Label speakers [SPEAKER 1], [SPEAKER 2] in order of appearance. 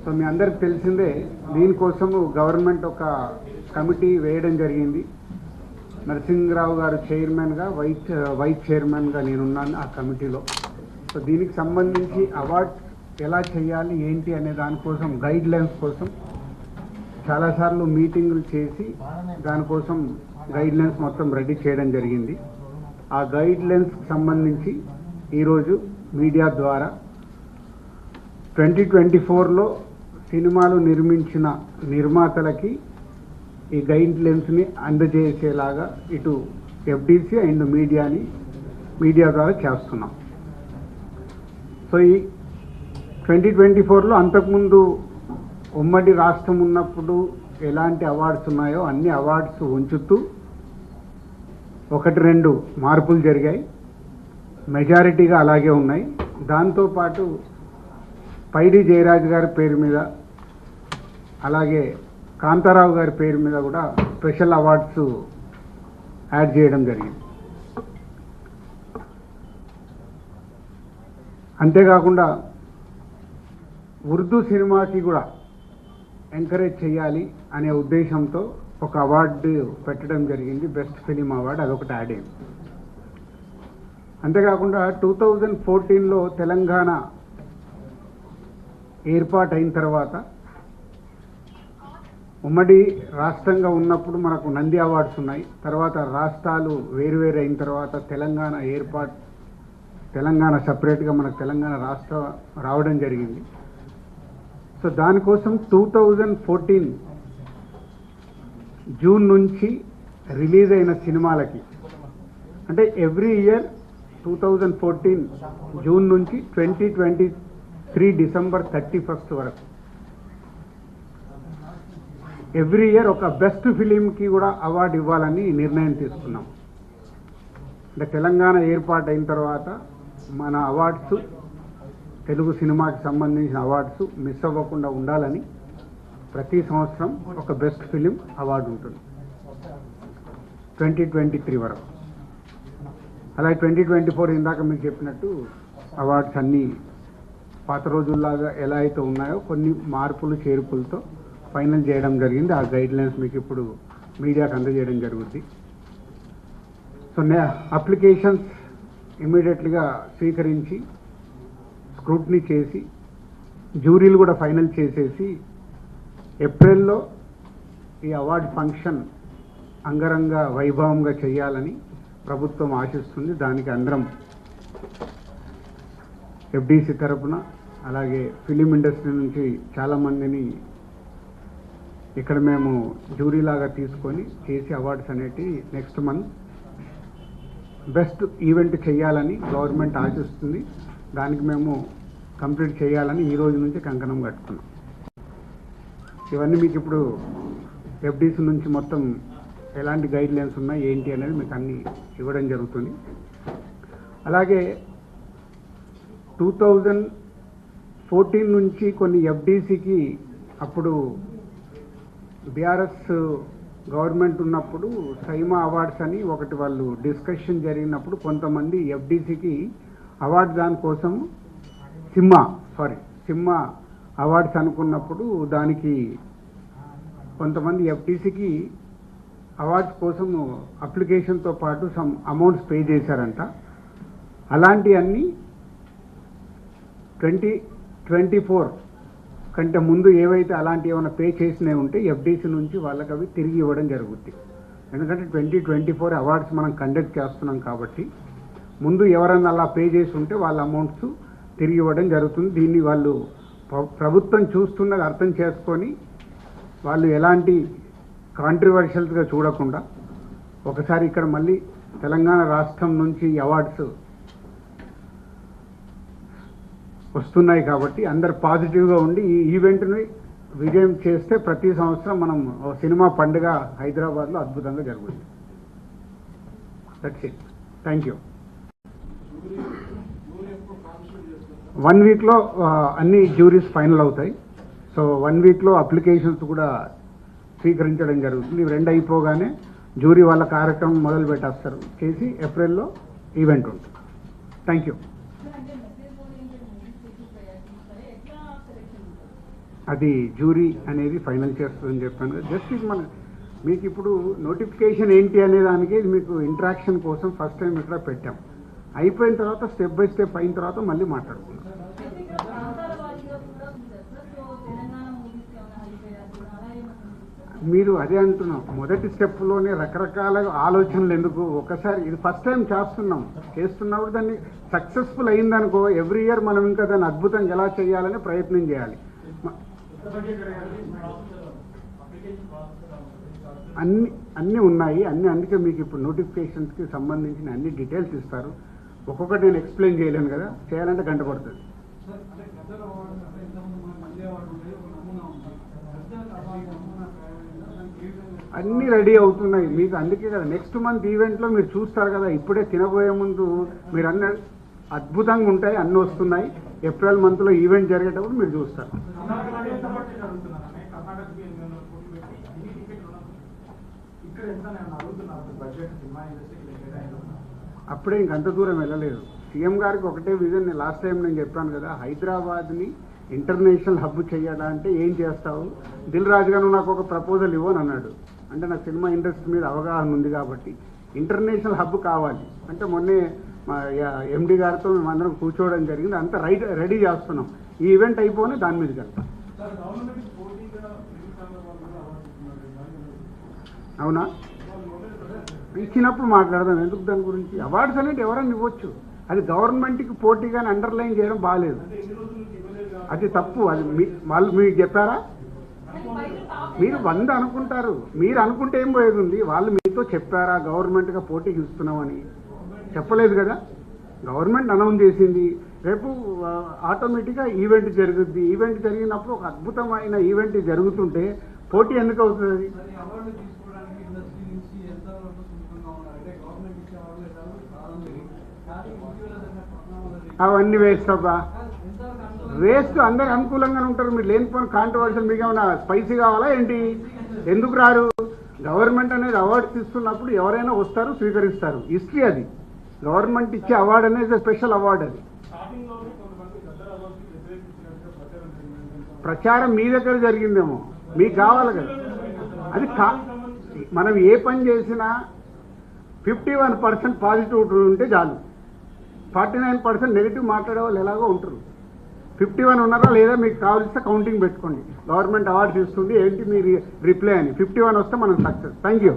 [SPEAKER 1] So మీ అందరికి తెలిసిందే, దీనికోసము government ఒక కమిటీ వేయడం జరిగింది. నరసింహరావు గారు చైర్మన్గా, వైస్ చైర్మన్గా నేనున్నాను ఆ కమిటీలో. సో దీనికి సంబంధించి అవార్డ్స్ ఎలా చేయాలి ఏంటి అనే దానికోసం గైడ్ లైన్స్ కోసం చాలాసార్లు మీటింగులు చేసి దానికోసం గైడ్ లైన్స్ మొత్తం రెడీ చేయడం జరిగింది. ఆ గైడ్ లైన్స్కి సంబంధించి ఈరోజు మీడియా ద్వారా 2024లో సినిమాలు నిర్మించిన నిర్మాతలకి ఈ గైడ్ లైన్స్ని అందజేసేలాగా ఇటు ఎఫ్డిసి అండ్ మీడియా ద్వారా చేస్తున్నాం. సో ఈ 2024లో అంతకుముందు ఉమ్మడి రాష్ట్రం ఉన్నప్పుడు ఎలాంటి అవార్డ్స్ ఉన్నాయో అన్ని అవార్డ్స్ ఉంచుతూ 1-2 మార్పులు జరిగాయి. మెజారిటీగా అలాగే ఉన్నాయి. దాంతోపాటు పైడి జయరాజ్ గారి పేరు మీద అలాగే కాంతారావు గారి పేరు మీద కూడా స్పెషల్ అవార్డ్స్ యాడ్ చేయడం జరిగింది. అంతేకాకుండా ఉర్దూ సినిమాకి కూడా ఎంకరేజ్ చేయాలి అనే ఉద్దేశంతో ఒక అవార్డు పెట్టడం జరిగింది, బెస్ట్ ఫిలిం అవార్డు, అదొకటి యాడ్ అయింది. అంతేకాకుండా 2014లో తెలంగాణ ఏర్పాటైన తర్వాత ఉమ్మడి రాష్ట్రంగా ఉన్నప్పుడు మనకు నంది అవార్డ్స్ ఉన్నాయి. తర్వాత రాష్ట్రాలు వేరువేరు అయిన తర్వాత తెలంగాణ సపరేట్గా మనకు తెలంగాణ రాష్ట్రం రావడం జరిగింది. సో దానికోసం 2014 జూన్ నుంచి రిలీజ్ అయిన సినిమాలకి, అంటే ఎవ్రీ ఇయర్ 2014 జూన్ నుంచి 2023 డిసెంబర్ 31 వరకు ఎవ్రీ ఇయర్ ఒక బెస్ట్ ఫిలింకి కూడా అవార్డు ఇవ్వాలని నిర్ణయం తీసుకున్నాం. అంటే తెలంగాణ ఏర్పాటు అయిన తర్వాత మన అవార్డ్స్, తెలుగు సినిమాకి సంబంధించిన అవార్డ్స్ మిస్ అవ్వకుండా ఉండాలని ప్రతి సంవత్సరం ఒక బెస్ట్ ఫిలిం అవార్డు ఉంటుంది 2023 వరకు. అలాగే 2024 ఇందాక మీకు చెప్పినట్టు అవార్డ్స్ అన్నీ పాత రోజుల్లాగా ఎలా అయితే ఉన్నాయో కొన్ని మార్పులు చేర్పులతో ఫైనల్ చేయడం జరిగింది. ఆ గైడ్ లైన్స్ మీకు ఇప్పుడు మీడియాకు అందజేయడం జరుగుతుంది. సో అప్లికేషన్స్ ఇమీడియట్గా స్వీకరించి స్క్రూటినీ చేసి జ్యూరీలు కూడా ఫైనల్ చేసేసి ఏప్రిల్లో ఈ అవార్డు ఫంక్షన్ అంగరంగ వైభవంగా చేయాలని ప్రభుత్వం ఆశిస్తుంది. దానికి అందరం ఎఫ్డిసి తరపున అలాగే ఫిలిం ఇండస్ట్రీ నుంచి చాలామందిని ఇక్కడ మేము జ్యూరీలాగా తీసుకొని చేసి అవార్డ్స్ అనేటివి నెక్స్ట్ మంత్ బెస్ట్ ఈవెంట్ చేయాలని గవర్నమెంట్ ఆశిస్తుంది. దానికి మేము కంప్లీట్ చేయాలని ఈ రోజు నుంచి కంకణం కట్టుకున్నాం. ఇవన్నీ మీకు ఇప్పుడు ఎఫ్డిసి నుంచి మొత్తం ఎలాంటి గైడ్ లైన్స్ ఉన్నాయి ఏంటి అనేది మీకు అన్నీ ఇవ్వడం జరుగుతుంది. అలాగే 2014 నుంచి కొన్ని ఎఫ్డిసికి అప్పుడు బీఆర్ఎస్ గవర్నమెంట్ ఉన్నప్పుడు సైమా అవార్డ్స్ అని ఒకటి వాళ్ళు డిస్కషన్ జరిగినప్పుడు కొంతమంది ఎఫ్డిసికి అవార్డు దానికోసం సిమ్మా అవార్డ్స్ అనుకున్నప్పుడు దానికి కొంతమంది ఎఫ్డిసికి అవార్డ్స్ కోసం అప్లికేషన్తో పాటు సమ్ అమౌంట్స్ పే చేశారంట. అలాంటివన్నీ 2024 కంటే ముందు ఏవైతే అలాంటి ఏమైనా పే చేసినవి ఉంటే ఎఫ్డిసి నుంచి వాళ్ళకి అవి తిరిగి ఇవ్వడం జరుగుతుంది. ఎందుకంటే 2024 అవార్డ్స్ మనం కండక్ట్ చేస్తున్నాం కాబట్టి ముందు ఎవరన్నా అలా పే చేసి ఉంటే వాళ్ళ అమౌంట్స్ తిరిగి ఇవ్వడం జరుగుతుంది. దీన్ని వాళ్ళు ప్రభుత్వం చూస్తున్నది అర్థం చేసుకొని వాళ్ళు ఎలాంటి కాంట్రవర్షియల్స్గా చూడకుండా ఒకసారి ఇక్కడ మళ్ళీ తెలంగాణ రాష్ట్రం నుంచి అవార్డ్స్ వస్తున్నాయి కాబట్టి అందరు పాజిటివ్గా ఉండి ఈ ఈవెంట్ని విజయం చేస్తే ప్రతి సంవత్సరం మనం సినిమా పండుగ హైదరాబాద్లో అద్భుతంగా జరుగుతుంది. That's it. Thank you. 1 వీక్లో అన్ని జ్యూరీస్ ఫైనల్ అవుతాయి. సో 1 వీక్లో అప్లికేషన్స్ కూడా స్వీకరించడం జరుగుతుంది. ఇవి 2 అయిపోగానే జ్యూరీ వాళ్ళ కార్యక్రమం మొదలు పెట్టేస్తారు చేసి ఏప్రిల్లో ఈవెంట్ ఉంటుంది. Thank you. అది జ్యూరీ అనేది ఫైనల్ చేస్తుందని చెప్పాను కదా. జస్ట్ ఇది మీకు ఇప్పుడు నోటిఫికేషన్ ఏంటి అనే దానికి ఇది మీకు ఇంట్రాక్షన్ కోసం ఫస్ట్ టైం ఇక్కడ పెట్టాం. అయిపోయిన తర్వాత స్టెప్ బై స్టెప్ అయిన తర్వాత మళ్ళీ మాట్లాడుకుందాం. మీరు అదే అంటున్నాం, మొదటి స్టెప్లోనే రకరకాల ఆలోచనలు ఎందుకు, ఒకసారి ఇది ఫస్ట్ టైం చేస్తున్నప్పుడు దాన్ని సక్సెస్ఫుల్ అయిందనుకో ఎవ్రీ ఇయర్ మనం ఇంకా దాన్ని అద్భుతంగా ఎలా చేయాలని ప్రయత్నం చేయాలి. అన్నీ ఉన్నాయి, అందుకే మీకు ఇప్పుడు నోటిఫికేషన్స్కి సంబంధించిన అన్ని డీటెయిల్స్ ఇస్తారు. ఒక్కొక్కటి నేను ఎక్స్ప్లెయిన్ చేయలేను కదా, చేయాలంటే గంట పడుతుంది. అన్నీ రెడీ అవుతున్నాయి మీకు, అందుకే కదా నెక్స్ట్ మంత్ ఈవెంట్లో మీరు చూస్తారు కదా. ఇప్పుడే తినబోయే ముందు మీరు అన్ని అద్భుతంగా ఉంటాయి, అన్నీ వస్తున్నాయి. ఏప్రిల్ మంత్లో ఈవెంట్ జరిగేటప్పుడు మీరు చూస్తారు. అప్పుడే ఇంకంత దూరం వెళ్ళలేదు. సీఎం గారికి ఒకటే విజన్, లాస్ట్ టైం నేను చెప్పాను కదా, హైదరాబాద్ని ఇంటర్నేషనల్ హబ్ చేయాలంటే ఏం చేస్తావు, దిల్ రాజు గారు నాకు ఒక ప్రపోజల్ ఇవ్వని అన్నాడు. అంటే నాకు సినిమా ఇండస్ట్రీ మీద అవగాహన ఉంది కాబట్టి ఇంటర్నేషనల్ హబ్ కావాలి అంటే మొన్నే మా ఎండి గారితో మేమందరం కూర్చోవడం జరిగింది. అంతా రెడీ చేస్తున్నాం. ఈ ఈవెంట్ అయిపోయి దాని మీదకి వెళ్తాం. అవునా, ఇచ్చినప్పుడు మాట్లాడదాం. ఎందుకు దాని గురించి? అవార్డ్స్ అనేది ఎవరైనా ఇవ్వచ్చు, అది గవర్నమెంట్కి పోటీగానే అండర్లైన్ చేయడం బాగాలేదు, అది తప్పు. అది వాళ్ళు మీకు చెప్పారా? మీరు 100 అనుకుంటారు, మీరు అనుకుంటే ఏం పోయేది ఉంది. వాళ్ళు మీతో చెప్పారా గవర్నమెంట్గా పోటీకి ఇస్తున్నామని? చెప్పలేదు కదా. గవర్నమెంట్ అనౌన్స్ చేసింది, రేపు ఆటోమేటిక్గా ఈవెంట్ జరుగుద్ది. ఈవెంట్ జరిగినప్పుడు ఒక అద్భుతమైన ఈవెంట్ జరుగుతుంటే పోటీ ఎందుకు అవుతుంది? అవన్నీ వేస్ట్ అబ్బా, వేస్ట్. అందరు అనుకూలంగానే ఉంటారు. మీరు లేనిపోయిన కాంట్రవర్షియల్, మీకు ఏమైనా స్పైసీ కావాలా ఏంటి? ఎందుకు రారు? గవర్నమెంట్ అనేది అవార్డు తీసుకున్నప్పుడు ఎవరైనా వస్తారు, స్వీకరిస్తారు. హిస్టరీ అది. గవర్నమెంట్ ఇచ్చే అవార్డు అనేది స్పెషల్ అవార్డు. అది ప్రచారం మీ దగ్గర జరిగిందేమో, మీకు కావాలి కదా. అది మనం ఏ పని చేసినా 51% పాజిటివ్ ఉంటే చాలు. 49% నెగిటివ్ మాట్లాడే వాళ్ళు ఎలాగో ఉంటారు. 51 ఉన్నారా లేదా మీకు కావాల్సిన కౌంటింగ్ పెట్టుకోండి. గవర్నమెంట్ అవార్డ్స్ ఇస్తుంది ఏంటి మీ రిప్లై అని 51 వస్తే మనం సక్సెస్. Thank you.